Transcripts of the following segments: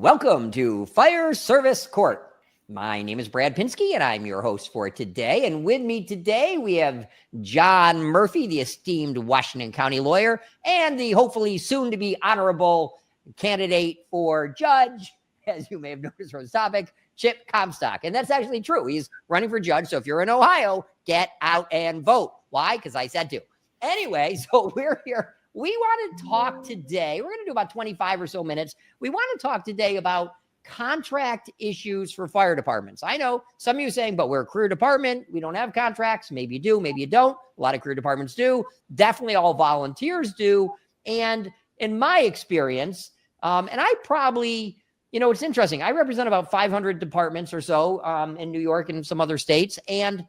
Welcome to Fire Service Court. My name is Brad Pinsky, and I'm your host for today. And with me today, we have John Murphy, the esteemed Washington County lawyer, and the hopefully soon-to-be honorable candidate for judge, as you may have noticed from his topic, Chip Comstock. And that's actually true. He's running for judge. So if you're in Ohio, get out and vote. Why? Because I said to. Anyway, so we're here. We want to talk today. We're going to do about 25 or so minutes. We want to talk today about contract issues for fire departments. I know some of you are saying, but we're a career department. We don't have contracts. Maybe you do, maybe you don't. A lot of career departments do. Definitely all volunteers do. And in my experience, and I probably, it's interesting. I represent about 500 departments or so in New York and some other states. And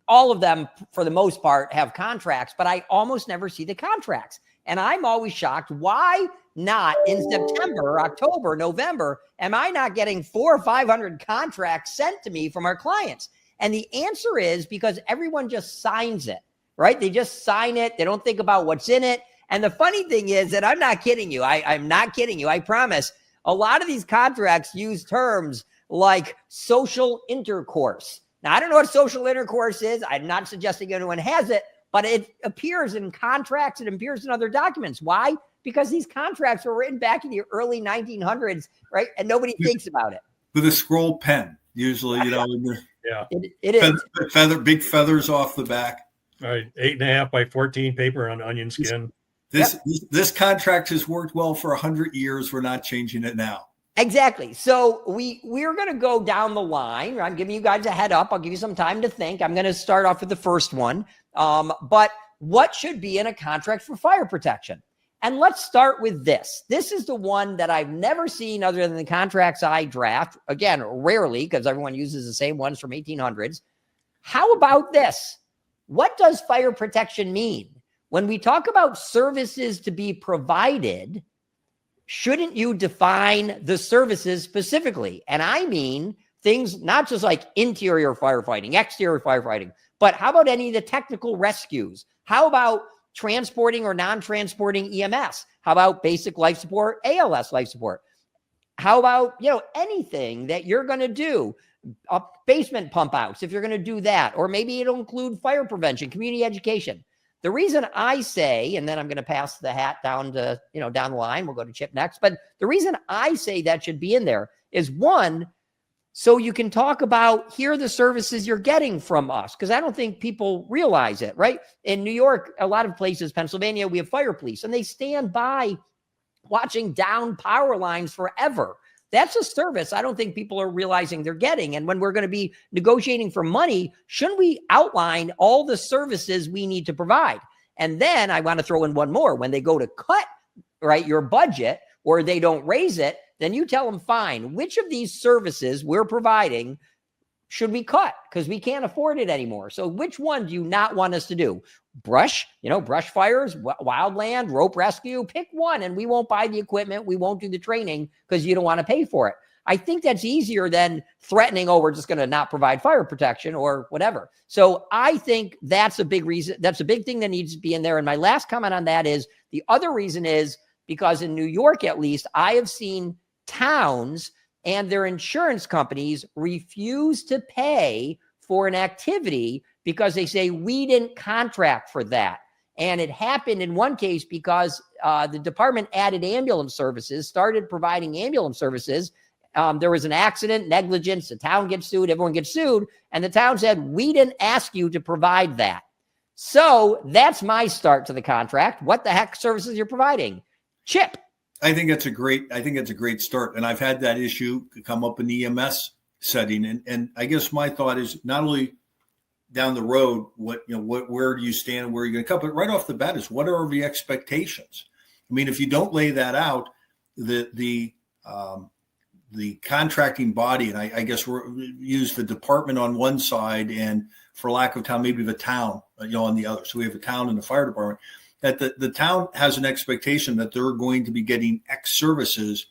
all of them, for the most part, have contracts, but I almost never see the contracts. And I'm always shocked. Why not in September, October, November, am I not getting 400 or 500 contracts sent to me from our clients? And the answer is because everyone just signs it, right? They just sign it. They don't think about what's in it. And the funny thing is that I'm not kidding you. I'm not kidding you. I promise. A lot of these contracts use terms like social intercourse. Now, I don't know what social intercourse is. I'm not suggesting anyone has it, but it appears in contracts. It appears in other documents. Why? Because these contracts were written back in the early 1900s, right? And nobody thinks about it. With a scroll pen, usually, Yeah. It is. Big feathers off the back. All right, 8.5 by 14 paper on onion skin. This contract has worked well for 100 years. We're not changing it now. Exactly. So we're going to go down the line. I'm giving you guys a head up. I'll give you some time to think. I'm going to start off with the first one. But what should be in a contract for fire protection? And let's start with this. This is the one that I've never seen other than the contracts I draft. Again, rarely, because everyone uses the same ones from 1800s. How about this? What does fire protection mean? When we talk about services to be provided, shouldn't you define the services specifically? And I mean things not just like interior firefighting, exterior firefighting, but how about any of the technical rescues? How about transporting or non-transporting EMS? How about basic life support, ALS life support? How about, anything that you're going to do, basement pump outs, if you're going to do that, or maybe it'll include fire prevention, community education. The reason I say, and then I'm going to pass the hat down to, down the line, we'll go to Chip next. But the reason I say that should be in there is one, so you can talk about here are the services you're getting from us. Because I don't think people realize it, right? In New York, a lot of places, Pennsylvania, we have fire police and they stand by watching down power lines forever. That's a service I don't think people are realizing they're getting. And when we're going to be negotiating for money, shouldn't we outline all the services we need to provide? And then I want to throw in one more. When they go to cut, right, your budget or they don't raise it, then you tell them, fine, which of these services we're providing should we cut? Because we can't afford it anymore. So which one do you not want us to do? Brush fires, wildland, rope rescue, pick one and we won't buy the equipment. We won't do the training because you don't want to pay for it. I think that's easier than threatening, we're just going to not provide fire protection or whatever. So I think that's a big reason. That's a big thing that needs to be in there. And my last comment on that is the other reason is because in New York, at least, I have seen towns and their insurance companies refuse to pay for an activity because they say we didn't contract for that. And it happened in one case because the department added ambulance services, started providing ambulance services. There was an accident, negligence, the town gets sued, everyone gets sued. And the town said, we didn't ask you to provide that. So that's my start to the contract. What the heck services you're providing? Chip. I think it's a great start. And I've had that issue come up in the EMS setting. And I guess my thought is not only down the road, where do you stand, where are you going to cut, but right off the bat is what are the expectations? I mean, if you don't lay that out, the contracting body, and I guess we use the department on one side and for lack of town, maybe the town, on the other. So we have a town and the fire department. That the town has an expectation that they're going to be getting X services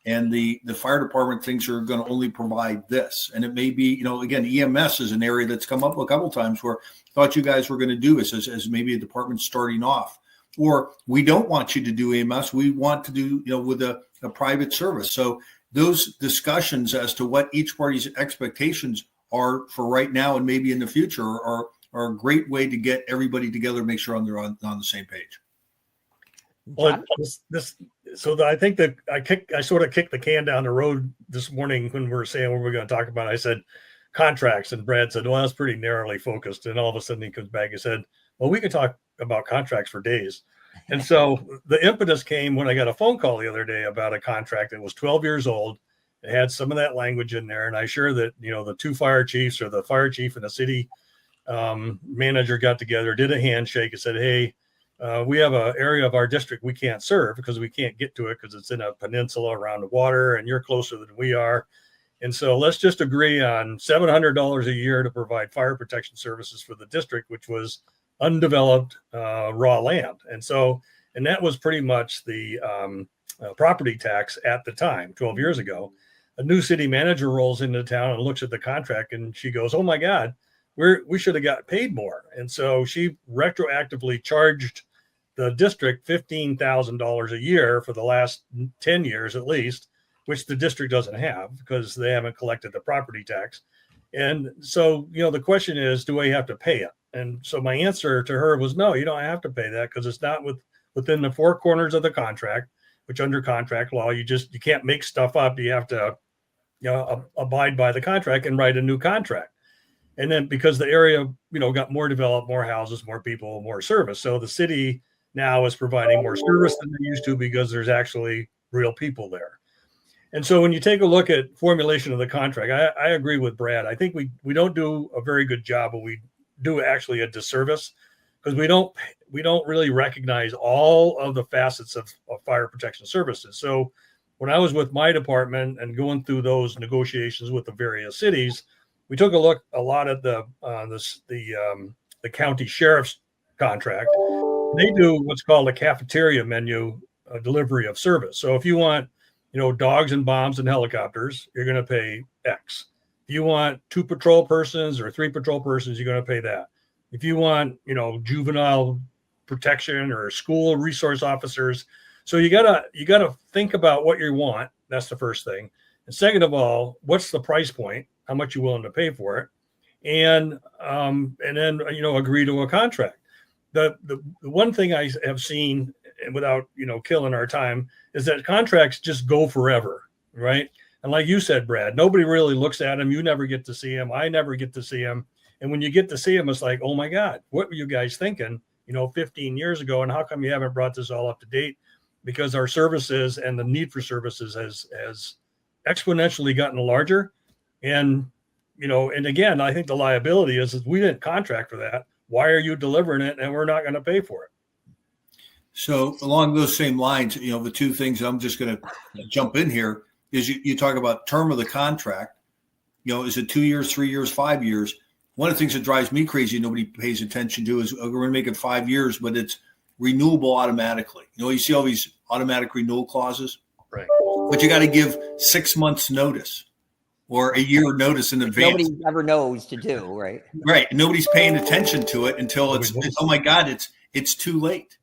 and the fire department thinks are going to only provide this. And it may be, again, EMS is an area that's come up a couple of times where thought you guys were going to do this as maybe a department starting off. Or we don't want you to do EMS. We want to do, with a a private service. So those discussions as to what each party's expectations are for right now and maybe in the future are a great way to get everybody together and make sure they're on the same page. Well, I think that I sort of kicked the can down the road this morning when we were saying what we're going to talk about. I said contracts, and Brad said, well, that's pretty narrowly focused. And all of a sudden he comes back and said, well, we can talk about contracts for days. And so the impetus came when I got a phone call the other day about a contract that was 12 years old. It had some of that language in there. And I sure that, the two fire chiefs, or the fire chief and the city manager, got together, did a handshake and said, hey, we have an area of our district we can't serve because we can't get to it because it's in a peninsula around the water and you're closer than we are. And so let's just agree on $700 a year to provide fire protection services for the district, which was undeveloped raw land. And that was pretty much the property tax at the time, 12 years ago. A new city manager rolls into town and looks at the contract and she goes, oh my God, we should have got paid more. And so she retroactively charged the district $15,000 a year for the last 10 years at least, which the district doesn't have because they haven't collected the property tax. And so, the question is, do I have to pay it? And so my answer to her was, no, you don't have to pay that because it's not within the four corners of the contract, which under contract law, you can't make stuff up. You have to abide by the contract and write a new contract. And then because the area, got more developed, more houses, more people, more service. So the city now is providing more service than they used to because there's actually real people there. And so when you take a look at formulation of the contract, I agree with Brad. I think we don't do a very good job, but we do actually a disservice because we don't really recognize all of the facets of fire protection services. So when I was with my department and going through those negotiations with the various cities, we took a lot at the county sheriff's contract. They do what's called a cafeteria menu delivery of service. So if you want, dogs and bombs and helicopters, you're going to pay X. If you want 2 patrol persons or 3 patrol persons, you're going to pay that. If you want, juvenile protection or school resource officers. So you gotta think about what you want. That's the first thing. And second of all, what's the price point? How much you're willing to pay for it? And then, agree to a contract. The one thing I have seen, without, killing our time, is that contracts just go forever, right? And like you said, Brad, nobody really looks at them. You never get to see them. I never get to see them. And when you get to see them, it's like, oh my God, what were you guys thinking, 15 years ago? And how come you haven't brought this all up to date? Because our services and the need for services has exponentially gotten larger. And, and again, I think the liability is we didn't contract for that. Why are you delivering it? And we're not going to pay for it. So along those same lines, the two things I'm just going to jump in here is you talk about term of the contract. Is it 2 years, 3 years, 5 years? One of the things that drives me crazy, nobody pays attention to, is we're going to make it 5 years, but it's renewable automatically. You see all these automatic renewal clauses, right? But you got to give 6 months notice or a year notice in advance. Nobody ever knows to do, right? Right. Nobody's paying attention to it until it's oh my God, it's too late.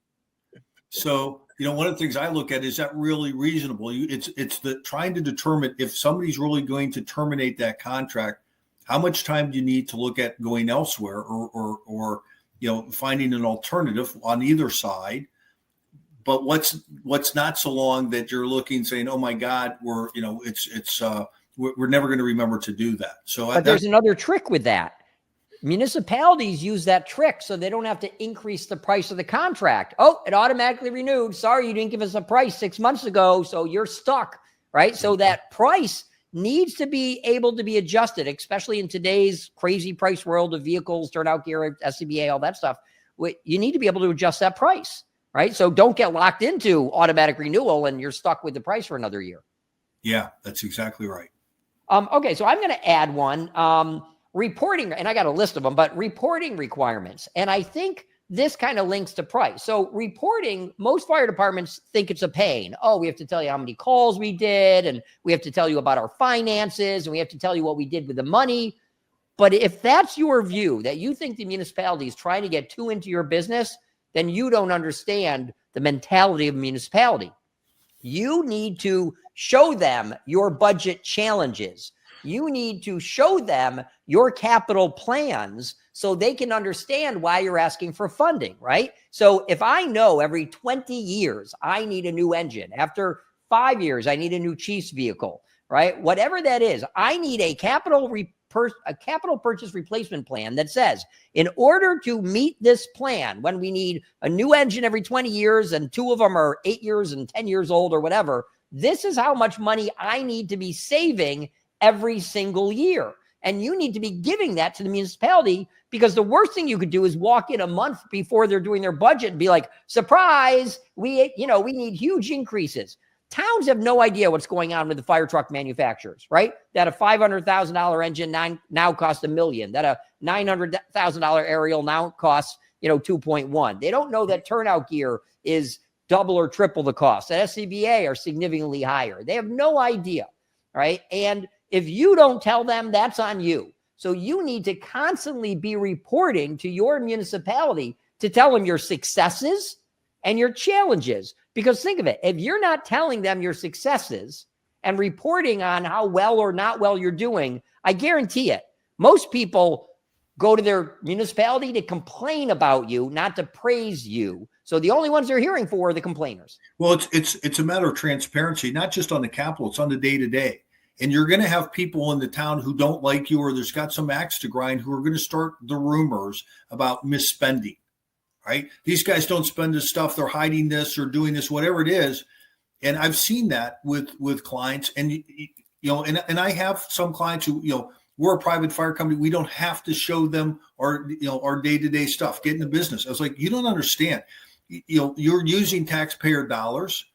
So, one of the things I look at is that really reasonable. It's the trying to determine if somebody's really going to terminate that contract. How much time do you need to look at going elsewhere or finding an alternative on either side? But what's not so long that you're looking saying, oh my God, we're never going to remember to do that. So there's another trick with that. Municipalities use that trick so they don't have to increase the price of the contract. Oh, it automatically renewed. Sorry, you didn't give us a price 6 months ago, so you're stuck, right? So that price needs to be able to be adjusted, especially in today's crazy price world of vehicles, turnout gear, SCBA, all that stuff. You need to be able to adjust that price, right? So don't get locked into automatic renewal and you're stuck with the price for another year. Yeah, that's exactly right. Okay, so I'm going to add one. Reporting, and I got a list of them, but reporting requirements. And I think this kind of links to price. So reporting, most fire departments think it's a pain. Oh, we have to tell you how many calls we did, and we have to tell you about our finances, and we have to tell you what we did with the money. But if that's your view, that you think the municipality is trying to get too into your business, then you don't understand the mentality of a municipality. You need to show them your budget challenges. You need to show them your capital plans so they can understand why you're asking for funding, right? So if I know every 20 years I need a new engine, after 5 years I need a new chief's vehicle, right? Whatever that is, I need a capital purchase replacement plan that says, in order to meet this plan, when we need a new engine every 20 years and 2 of them are 8 years and 10 years old or whatever, this is how much money I need to be saving every single year. And you need to be giving that to the municipality, because the worst thing you could do is walk in a month before they're doing their budget and be like, surprise, we need huge increases. Towns have no idea what's going on with the fire truck manufacturers, right? That a $500,000 engine now costs $1 million, that a $900,000 aerial now costs, 2.1. They don't know that turnout gear is double or triple the cost. That SCBA are significantly higher. They have no idea, right? And if you don't tell them, that's on you. So you need to constantly be reporting to your municipality to tell them your successes and your challenges. Because think of it, if you're not telling them your successes and reporting on how well or not well you're doing, I guarantee it, most people go to their municipality to complain about you, not to praise you. So the only ones they're hearing for are the complainers. Well, it's a matter of transparency, not just on the capital, it's on the day-to-day. And you're going to have people in the town who don't like you, or there's got some axe to grind, who are going to start the rumors about misspending, right? These guys don't spend this stuff. They're hiding this or doing this, whatever it is. And I've seen that with clients. And, and I have some clients who, we're a private fire company. We don't have to show them our day-to-day stuff, get in the business. I was like, you don't understand. You're using taxpayer dollars.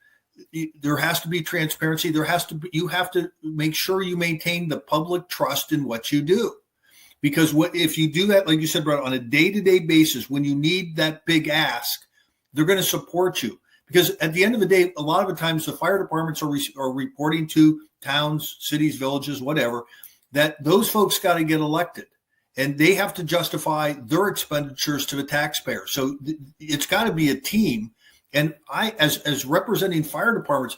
There has to be transparency. You have to make sure you maintain the public trust in what you do. Because if you do that, like you said, Brett, on a day-to-day basis, when you need that big ask, they're going to support you. Because at the end of the day, a lot of the times the fire departments are reporting to towns, cities, villages, whatever, that those folks got to get elected. And they have to justify their expenditures to the taxpayer. So it's got to be a team. And I, as representing fire departments,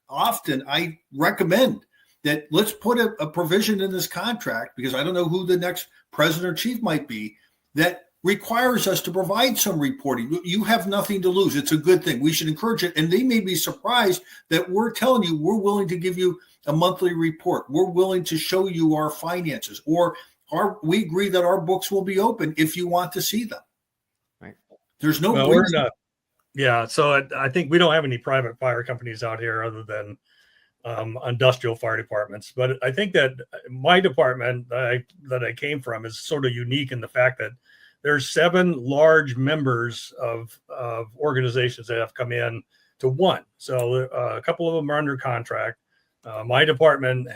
often I recommend that let's put a provision in this contract, because I don't know who the next president or chief might be, that requires us to provide some reporting. You have nothing to lose. It's a good thing. We should encourage it. And they may be surprised that we're telling you we're willing to give you a monthly report. We're willing to show you our finances, or we agree that our books will be open if you want to see them. Right. There's no we're not. Yeah, so I think we don't have any private fire companies out here other than industrial fire departments. But I think that my department that I came from is sort of unique in the fact that there's 7 large members of organizations that have come in to one. So a couple of them are under contract. My department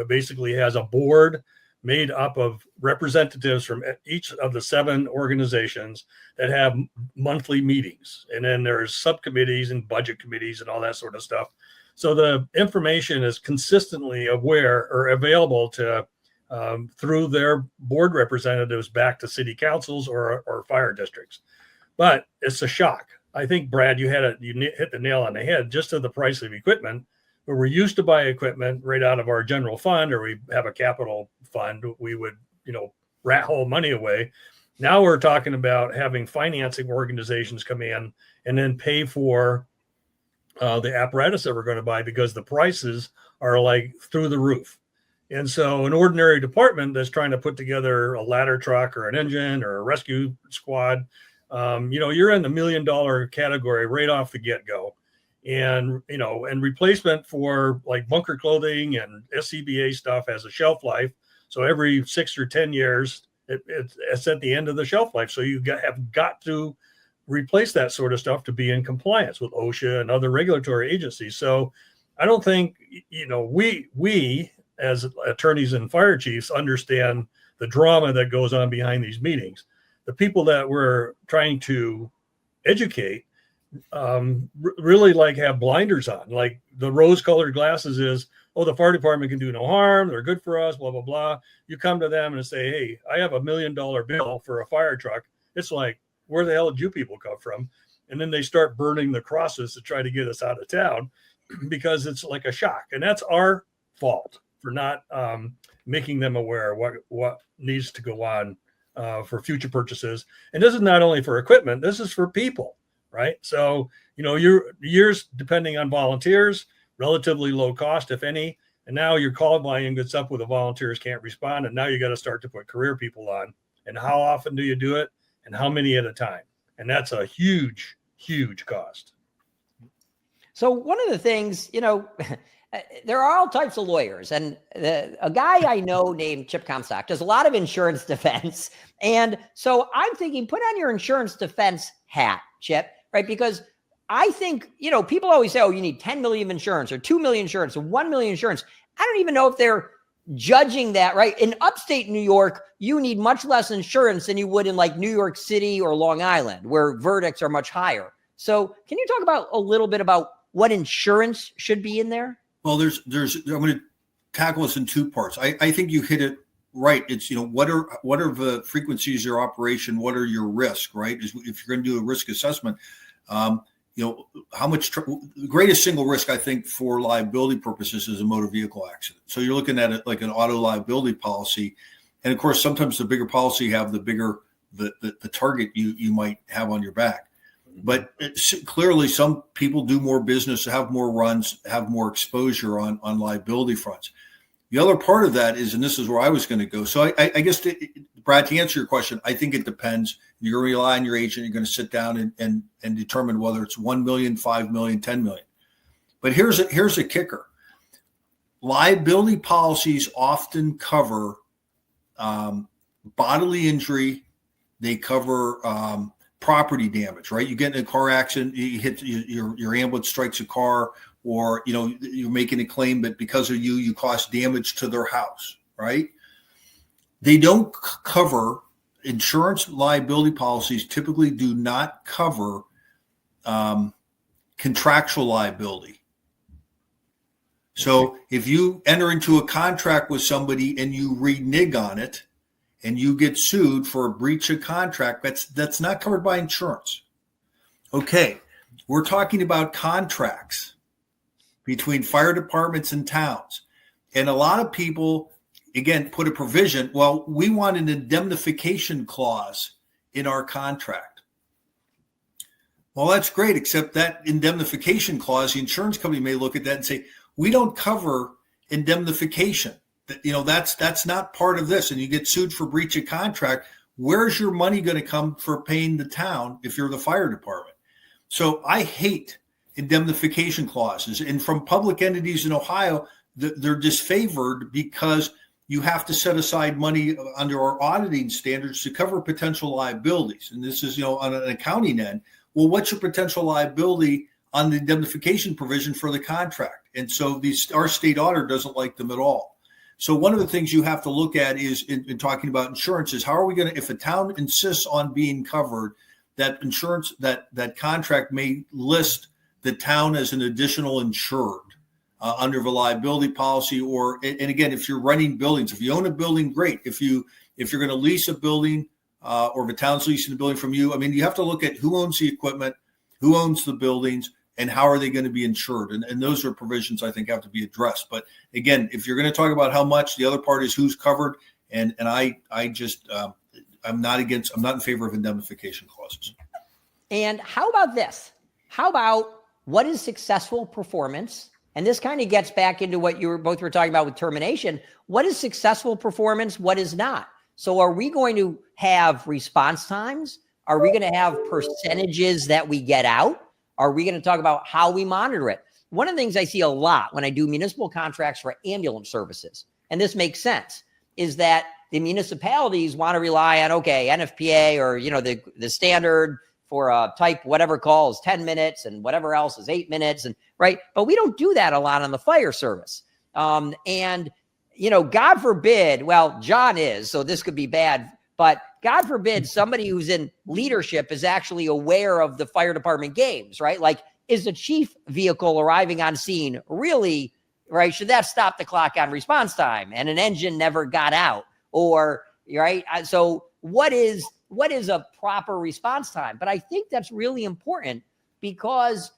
basically has a board made up of representatives from each of the 7 organizations that have monthly meetings. And then there's subcommittees and budget committees and all that sort of stuff. So the information is consistently aware or available to through their board representatives back to city councils or fire districts. But it's a shock. I think, Brad, you hit the nail on the head just to the price of equipment. Where we're used to buy equipment right out of our general fund, or we have a capital fund, we would, rat hole money away. Now we're talking about having financing organizations come in and then pay for the apparatus that we're going to buy, because the prices are like through the roof. And so an ordinary department that's trying to put together a ladder truck or an engine or a rescue squad, you're in the $1 million category right off the get-go. And, and replacement for like bunker clothing and SCBA stuff has a shelf life. So every 6 or 10 years, it's at the end of the shelf life. So you have got to replace that sort of stuff to be in compliance with OSHA and other regulatory agencies. So I don't think, we as attorneys and fire chiefs understand the drama that goes on behind these meetings. The people that we're trying to educate really have blinders on. Like the rose-colored glasses is, the fire department can do no harm, they're good for us, blah blah blah. You come to them and say, hey, I have $1 million bill for a fire truck. It's like, where the hell did you people come from? and then they start burning the crosses to try to get us out of town because it's like a shock. And that's our fault for not making them aware of what needs to go on for future purchases. And this is not only for equipment, this is for people, right? So, your years, depending on volunteers, relatively low cost, if any. And now your call volume gets up with the volunteers can't respond. And now you got to start to put career people on. And how often do you do it? And how many at a time? And that's a huge, huge cost. So one of the things, there are all types of lawyers, and a guy I know named Chip Comstock does a lot of insurance defense. And so I'm thinking, put on your insurance defense hat, Chip, right? Because I think, people always say, oh, you need 10 million insurance or 2 million insurance or 1 million insurance. I don't even know if they're judging that, right? In upstate New York, you need much less insurance than you would in like New York City or Long Island, where verdicts are much higher. So can you talk about a little bit about what insurance should be in there? Well, I'm going to tackle this in two parts. I think you hit it right. It's, what are the frequencies of your operation? What are your risks, right? If you're going to do a risk assessment, how much the greatest single risk, I think, for liability purposes is a motor vehicle accident. So you're looking at it like an auto liability policy. And of course, sometimes the bigger policy you have, the bigger the target you might have on your back. But clearly some people do more business, have more runs, have more exposure on liability fronts. The other part of that is, and this is where I was going to go. So I guess, Brad, to answer your question, I think it depends. You're going to rely on your agent. You're going to sit down and determine whether it's 1 million, 5 million, 10 million. But here's a kicker. Liability policies often cover bodily injury. They cover property damage, right? You get in a car accident, you hit your ambulance strikes a car, or you're making a claim that because of you caused damage to their house, right? They don't cover, insurance liability policies typically do not cover contractual liability. So if you enter into a contract with somebody and you renege on it and you get sued for a breach of contract, that's not covered by insurance. Okay, we're talking about contracts between fire departments and towns. And a lot of people, again, put a provision, well, we want an indemnification clause in our contract. Well, that's great, except that indemnification clause, the insurance company may look at that and say, we don't cover indemnification. That's not part of this. And you get sued for breach of contract. Where's your money going to come for paying the town if you're the fire department? So I hate indemnification clauses. And from public entities in Ohio, they're disfavored because you have to set aside money under our auditing standards to cover potential liabilities. And this is, on an accounting end. Well, what's your potential liability on the indemnification provision for the contract? And so our state auditor doesn't like them at all. So one of the things you have to look at is in talking about insurance is how are we going to, if a town insists on being covered, that insurance, that contract may list the town as an additional insured under the liability policy, and again, if you're renting buildings, if you own a building, great. If you're going to lease a building or the town's leasing the building from you, you have to look at who owns the equipment, who owns the buildings, and how are they going to be insured? And those are provisions I think have to be addressed. But again, if you're going to talk about how much, the other part is who's covered. And I'm not in favor of indemnification clauses. And how about this? How about what is successful performance? And this kind of gets back into what you both were talking about with termination. What is successful performance? What is not? So are we going to have response times? Are we going to have percentages that we get out? Are we going to talk about how we monitor it? One of the things I see a lot when I do municipal contracts for ambulance services, and this makes sense, is that the municipalities want to rely on, NFPA or, the standard for a type whatever call is 10 minutes and whatever else is 8 minutes, and right. But we don't do that a lot on the fire service. And God forbid, well, John is, so this could be bad, but God forbid somebody who's in leadership is actually aware of the fire department games, right? Like, is the chief vehicle arriving on scene really, right? Should that stop the clock on response time and an engine never got out? Or, right? So what is is a proper response time? But I think that's really important, because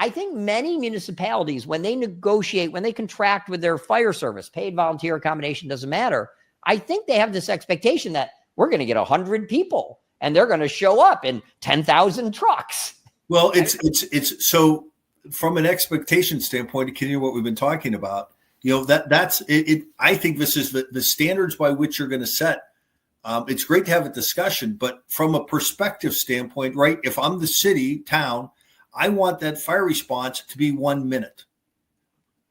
I think many municipalities, when they negotiate, when they contract with their fire service, paid volunteer accommodation, doesn't matter. I think they have this expectation that we're going to get 100 people and they're going to show up in 10,000 trucks. Well, it's so from an expectation standpoint, to continue what we've been talking about, that's it. I think this is the standards by which you're going to set. It's great to have a discussion, but from a perspective standpoint, right? If I'm the city, town, I want that fire response to be 1 minute,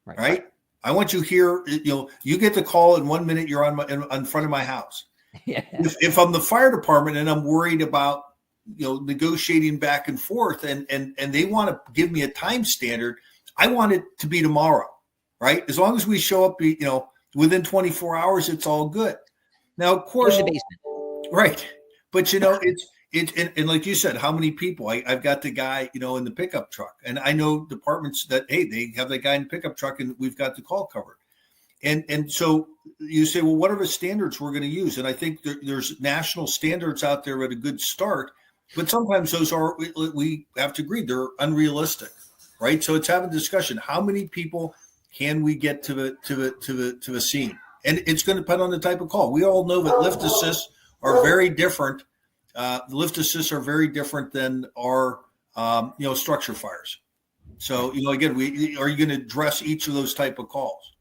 right? I want you here. You get the call in 1 minute. You're in front of my house. Yeah. If I'm the fire department and I'm worried about negotiating back and forth, and they want to give me a time standard, I want it to be tomorrow, right? As long as we show up, within 24 hours, it's all good. Now, of course, right? But it's and like you said, how many people? I've got the guy, in the pickup truck, and I know departments that, hey, they have that guy in the pickup truck, and we've got the call covered. And so you say, well, what are the standards we're going to use? And I think there's national standards out there at a good start, but sometimes those we have to agree, they're unrealistic, right? So it's having a discussion. How many people can we get to the scene? And it's going to depend on the type of call. We all know that lift assists are very different. The lift assists are very different than our, structure fires. So, again, are you going to address each of those type of calls?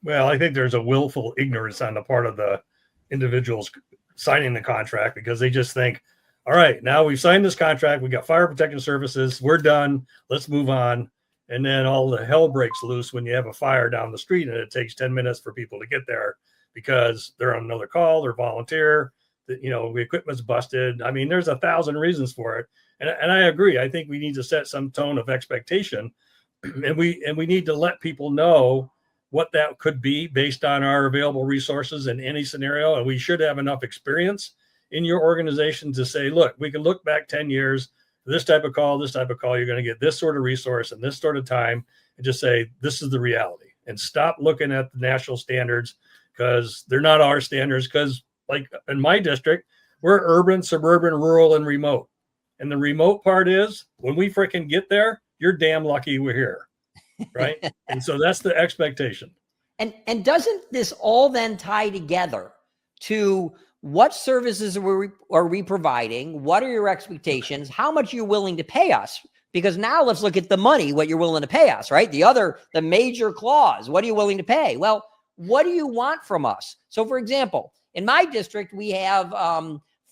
Well, I think there's a willful ignorance on the part of the individuals signing the contract, because they just think, all right, now we've signed this contract. We got fire protection services. We're done. Let's move on. And then all the hell breaks loose when you have a fire down the street and it takes 10 minutes for people to get there because they're on another call, they're volunteer, the equipment's busted. I mean, there's 1,000 reasons for it. And I agree. I think we need to set some tone of expectation, and we need to let people know what that could be based on our available resources in any scenario. And we should have enough experience in your organization to say, look, we can look back 10 years, this type of call, you're going to get this sort of resource and this sort of time, and just say, this is the reality, and stop looking at the national standards, because they're not our standards. Because like in my district, we're urban, suburban, rural, and remote. And the remote part is when we freaking get there, you're damn lucky we're here. Right. And so that's the expectation. And doesn't this all then tie together to what services are we providing? What are your expectations? How much are you willing to pay us? Because now let's look at the money, what you're willing to pay us, right? The major clause, what are you willing to pay? Well, what do you want from us? So for example, in my district, we have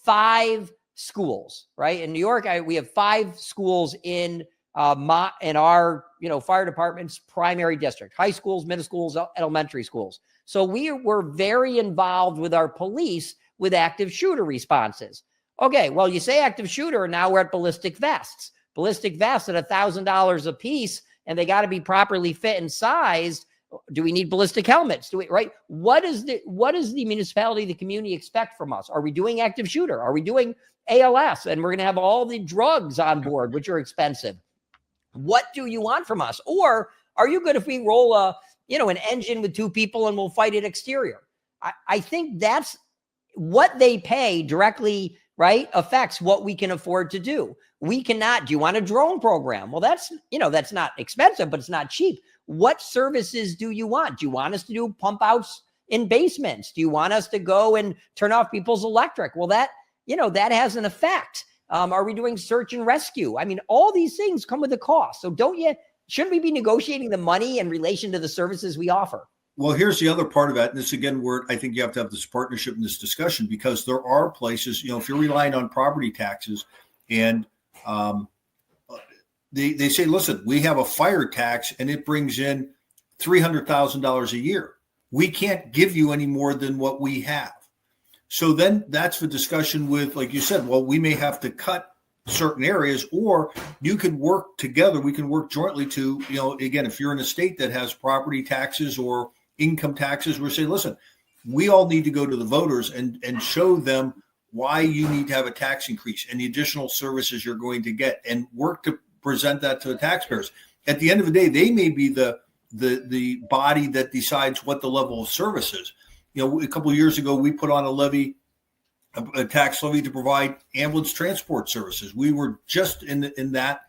5 schools, right? In New York, we have 5 schools in our fire department's primary district: high schools, middle schools, elementary schools. So we were very involved with our police with active shooter responses. Okay, well, you say active shooter, and now we're at ballistic vests. Ballistic vests at $1,000 a piece, and they got to be properly fit and sized. Do we need ballistic helmets? Right? What does the municipality, the community expect from us? Are we doing active shooter? Are we doing ALS? And we're going to have all the drugs on board, which are expensive. What do you want from us? Or are you good if we roll an engine with 2 people and we'll fight it exterior? I think that's what they pay directly, right, affects what we can afford to do. We cannot. Do you want a drone program? Well, that's not expensive, but it's not cheap. What services do you want? Do you want us to do pump outs in basements? Do you want us to go and turn off people's electric? Well, that has an effect. Are we doing search and rescue? I mean, all these things come with a cost. So shouldn't we be negotiating the money in relation to the services we offer? Well, here's the other part of that. And this, again, where I think you have to have this partnership in this discussion, because there are places, if you're relying on property taxes and they say, listen, we have a fire tax and it brings in $300,000 a year. We can't give you any more than what we have. So then that's the discussion with, like you said, well, we may have to cut certain areas, or you can work together. We can work jointly to, again, if you're in a state that has property taxes or income taxes, we're saying, listen, we all need to go to the voters and show them why you need to have a tax increase and the additional services you're going to get, and work to present that to the taxpayers. At the end of the day, they may be the body that decides what the level of service is. A couple of years ago, we put on a levy a tax levy to provide ambulance transport services. We were just in that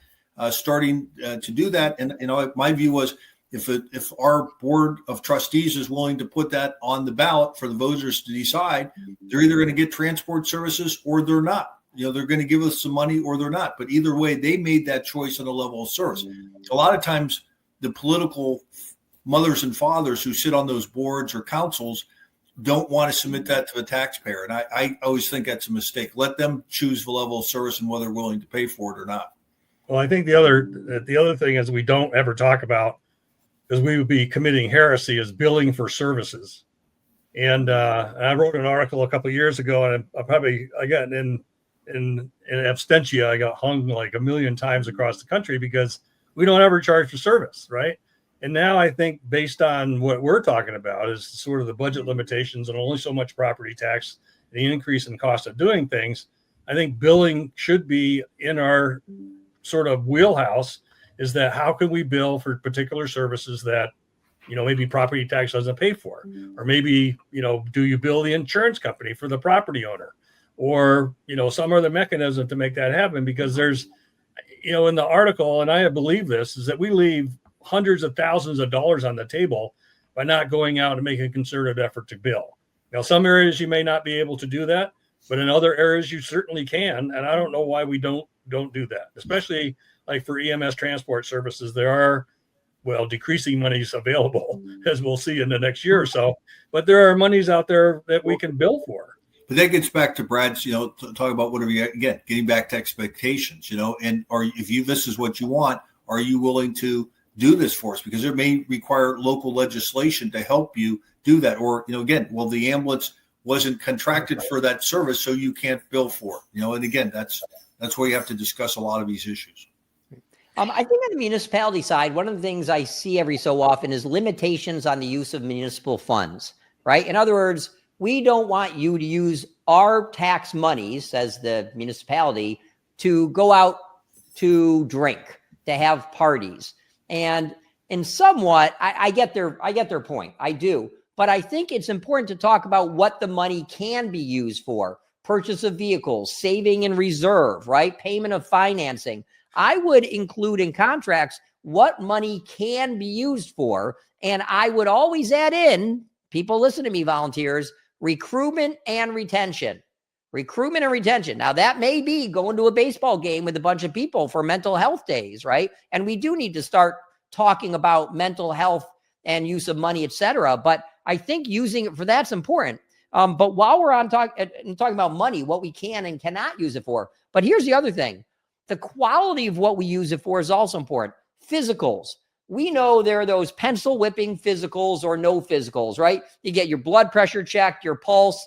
starting to do that. And my view was if our board of trustees is willing to put that on the ballot for the voters to decide, they're either going to get transport services or they're not. They're going to give us some money or they're not. But either way, they made that choice on a level of service. A lot of times, the political mothers and fathers who sit on those boards or councils don't want to submit that to the taxpayer. And I always think that's a mistake. Let them choose the level of service and whether they're willing to pay for it or not. Well, I think the other thing is we don't ever talk about, because we would be committing heresy, is billing for services. And I wrote an article a couple of years ago, and I got in absentia, I got hung like a million times across the country because we don't ever charge for service, right? And now I think based on what we're talking about is sort of the budget limitations and only so much property tax, the increase in cost of doing things, I think billing should be in our sort of wheelhouse. Is that how can we bill for particular services that, maybe property tax doesn't pay for? Or maybe, do you bill the insurance company for the property owner? Or, some other mechanism to make that happen? Because there's, in the article, and I believe this, is that we leave hundreds of thousands of dollars on the table by not going out and making a concerted effort to bill. Now, some areas you may not be able to do that, but in other areas you certainly can. And I don't know why we don't do that, especially like for EMS transport services. There are, decreasing monies available, as we'll see in the next year or so, but there are monies out there that we can bill for. But that gets back to Brad's, talk about whatever again, getting back to expectations, and if this is what you want, are you willing to do this for us? Because it may require local legislation to help you do that. Or, again, the ambulance wasn't contracted for that service, so you can't bill for it. And again, that's where you have to discuss a lot of these issues. I think on the municipality side, one of the things I see every so often is limitations on the use of municipal funds, right? In other words, we don't want you to use our tax monies, says the municipality, to go out to drink, to have parties. And in somewhat, I get their point. I do. But I think it's important to talk about what the money can be used for. Purchase of vehicles, saving in reserve, right? Payment of financing. I would include in contracts what money can be used for. And I would always add in, people listen to me, volunteers, recruitment and retention. Recruitment and retention. Now, that may be going to a baseball game with a bunch of people for mental health days, right? And we do need to start talking about mental health and use of money, et cetera. But I think using it for that's important. But while we're on talking about money, what we can and cannot use it for. But here's the other thing. The quality of what we use it for is also important. Physicals. We know there are those pencil whipping physicals or no physicals, right? You get your blood pressure checked, your pulse,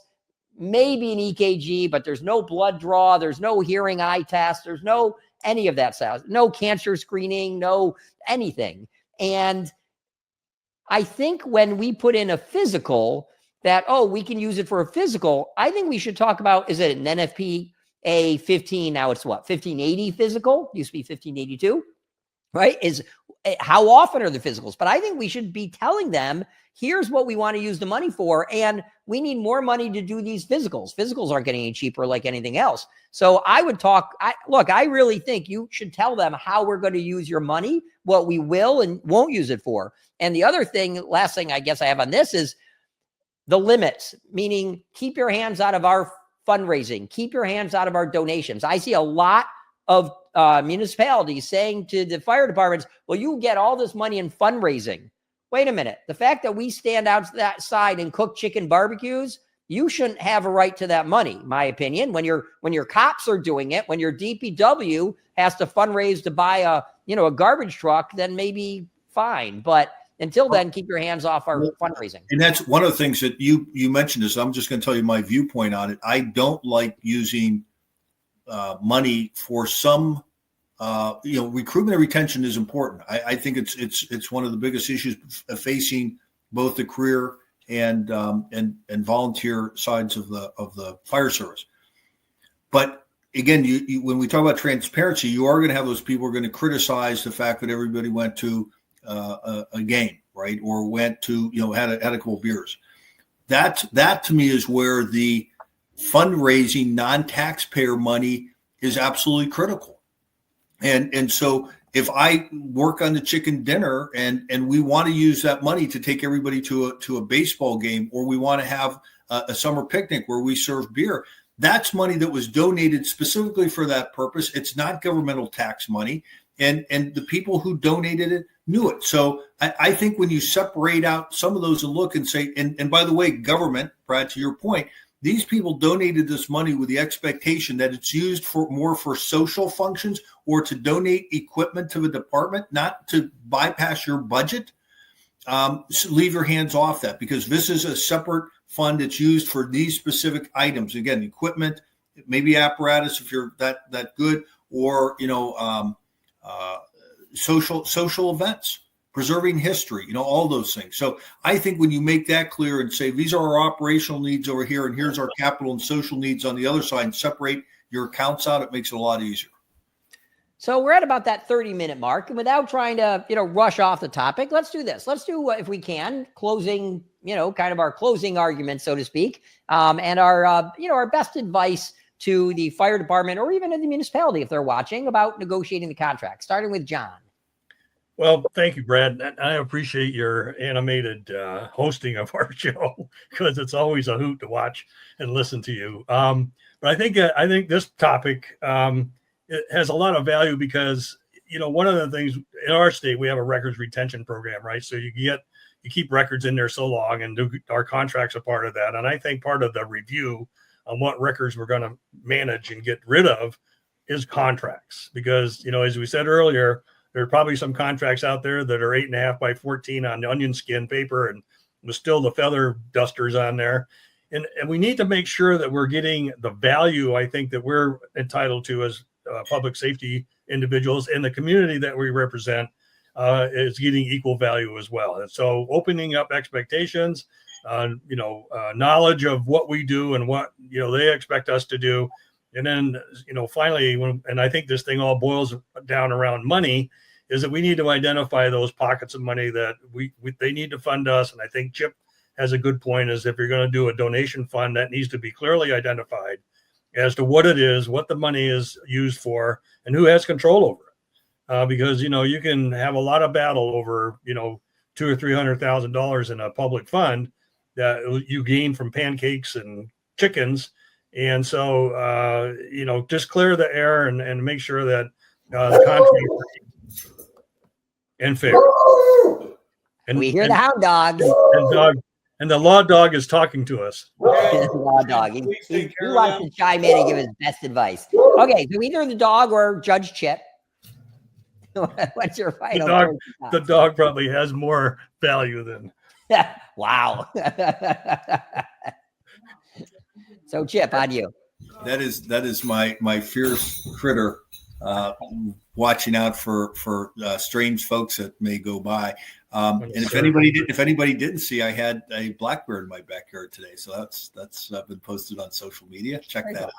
maybe an EKG, but there's no blood draw. There's no hearing eye test. There's no any of that stuff. No cancer screening, no anything. And I think when we put in a physical that, we can use it for a physical, I think we should talk about, is it an NFPA 15? Now it's what? 1580 physical? Used to be 1582, right? Is how often are the physicals? But I think we should be telling them, here's what we want to use the money for. And we need more money to do these physicals. Physicals aren't getting any cheaper like anything else. So I would I really think you should tell them how we're going to use your money, what we will and won't use it for. And the other thing, last thing I guess I have on this is the limits, meaning keep your hands out of our fundraising, keep your hands out of our donations. I see a lot of municipalities saying to the fire departments, well, you get all this money in fundraising. Wait a minute. The fact that we stand outside and cook chicken barbecues, you shouldn't have a right to that money, my opinion. When your cops are doing it, when your DPW has to fundraise to buy a garbage truck, then maybe fine. But until then, keep your hands off our fundraising. And that's one of the things that you mentioned is, I'm just going to tell you my viewpoint on it. I don't like using money for some, recruitment and retention is important. I think it's one of the biggest issues facing both the career and volunteer sides of the fire service. But again, when we talk about transparency, you are going to have those people who are going to criticize the fact that everybody went to a game, right? Or went to, had a couple of beers. That to me is where the fundraising non-taxpayer money is absolutely critical. And so if I work on the chicken dinner and we want to use that money to take everybody to a baseball game, or we want to have a summer picnic where we serve beer, that's money that was donated specifically for that purpose. It's not governmental tax money. And the people who donated it knew it. So I think when you separate out some of those and look and say, and by the way, government, Brad, to your point, these people donated this money with the expectation that it's used for more for social functions or to donate equipment to the department, not to bypass your budget. So leave your hands off that, because this is a separate fund that's used for these specific items. Again, equipment, maybe apparatus if you're that good, or social events, preserving history, all those things. So I think when you make that clear and say, these are our operational needs over here, and here's our capital and social needs on the other side, and separate your accounts out, it makes it a lot easier. So we're at about that 30-minute mark, and without trying to, rush off the topic, let's do this. Let's do, if we can, closing, kind of our closing argument, so to speak, and our best advice to the fire department or even in the municipality if they're watching about negotiating the contract, starting with John. Well, thank you, Brad. I appreciate your animated hosting of our show, because it's always a hoot to watch and listen to you. But I think this topic it has a lot of value because, one of the things in our state, we have a records retention program, right? So you keep records in there so long, and our contracts are part of that. And I think part of the review on what records we're going to manage and get rid of is contracts, because, as we said earlier, there are probably some contracts out there that are 8.5 by 14 on onion skin paper and with still the feather dusters on there. And we need to make sure that we're getting the value, I think, that we're entitled to as public safety individuals, and the community that we represent is getting equal value as well. And so opening up expectations, knowledge of what we do and what, they expect us to do. And then, finally, and I think this thing all boils down around money, is that we need to identify those pockets of money that they need to fund us. And I think Chip has a good point, is if you're going to do a donation fund, that needs to be clearly identified as to what it is, what the money is used for, and who has control over it. Because, you can have a lot of battle over, $200,000 or $300,000 in a public fund that you gain from pancakes and chickens. And so, just clear the air and make sure that the contract and fair. And we hear the hound dog. And the law dog is talking to us. Law dog. He wants to chime in and give his best advice. Okay, so either the dog or Judge Chip. What's your final? The dog probably has more value than. Wow. So Chip, on you. That is my fierce critter, watching out for strange folks that may go by. And if anybody didn't see, I had a black bear in my backyard today. So that's been posted on social media. Check that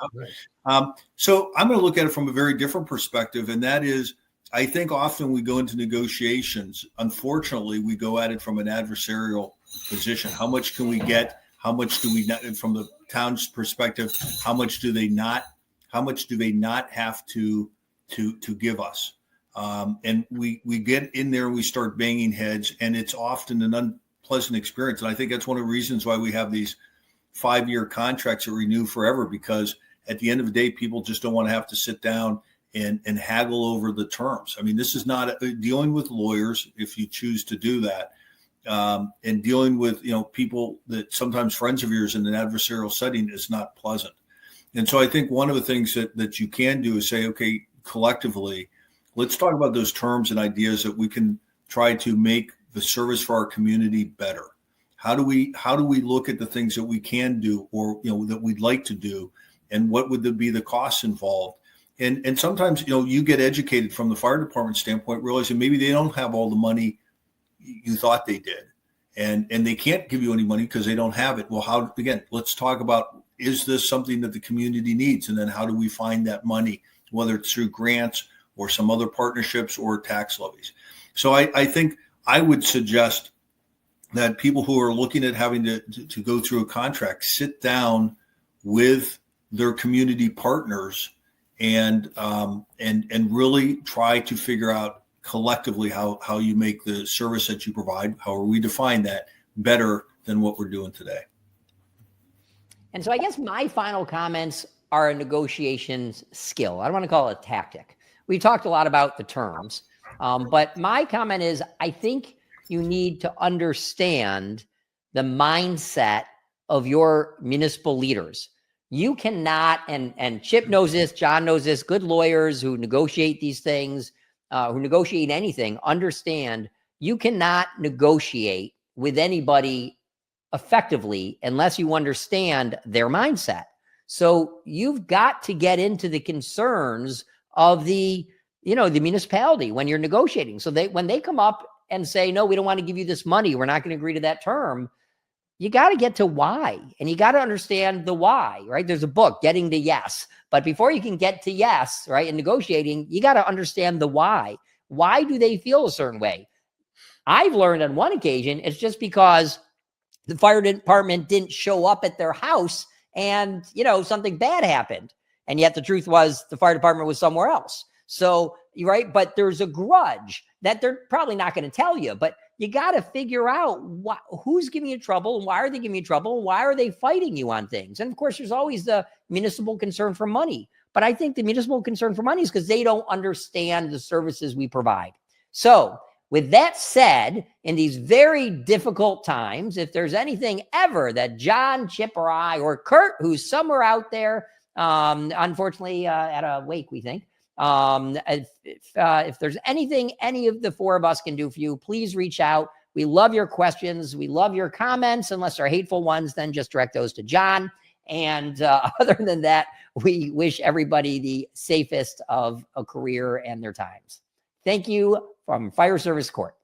out. So I'm going to look at it from a very different perspective, and that is, I think often we go into negotiations. Unfortunately, we go at it from an adversarial position. How much can we get? How much do we not, from the town's perspective, how much do they not have to give us? And we get in there and we start banging heads, and it's often an unpleasant experience. And I think that's one of the reasons why we have these 5-year contracts that renew forever, because at the end of the day, people just don't want to have to sit down and haggle over the terms. I mean, this is not dealing with lawyers if you choose to do that. And dealing with, people that sometimes friends of yours in an adversarial setting is not pleasant. And so I think one of the things that you can do is say, okay, collectively, let's talk about those terms and ideas that we can try to make the service for our community better. How do we look at the things that we can do, or, that we'd like to do, and what would be the costs involved? And sometimes, you get educated from the fire department standpoint, realizing maybe they don't have all the money you thought they did, and they can't give you any money because they don't have it. Well, let's talk about, is this something that the community needs? And then how do we find that money, whether it's through grants or some other partnerships or tax levies? So I think I would suggest that people who are looking at having to go through a contract sit down with their community partners and really try to figure out collectively how you make the service that you provide, however we define that, better than what we're doing today. And so I guess my final comments are a negotiations skill. I don't want to call it a tactic. We talked a lot about the terms, but my comment is I think you need to understand the mindset of your municipal leaders. You cannot, and Chip knows this, John knows this, good lawyers who negotiate these things, who negotiate anything, understand you cannot negotiate with anybody effectively unless you understand their mindset. So you've got to get into the concerns of the municipality when you're negotiating. So when they come up and say, no, we don't want to give you this money, we're not going to agree to that term, you got to get to why, and you got to understand the why, right? There's a book, Getting to Yes. But before you can get to yes, right, in negotiating, you got to understand the why. Why do they feel a certain way? I've learned on one occasion, it's just because the fire department didn't show up at their house and, something bad happened. And yet the truth was the fire department was somewhere else. So, right, but there's a grudge that they're probably not going to tell you, but you got to figure out who's giving you trouble and why are they giving you trouble and why are they fighting you on things. And of course, there's always the municipal concern for money. But I think the municipal concern for money is because they don't understand the services we provide. So with that said, in these very difficult times, if there's anything ever that John, Chip, or I, or Kurt, who's somewhere out there, unfortunately at a wake, we think, if there's anything any of the four of us can do for you, please reach out. We love your questions. We love your comments. Unless they're hateful ones, then just direct those to John. And other than that, we wish everybody the safest of a career and their times. Thank you from Fire Service Court.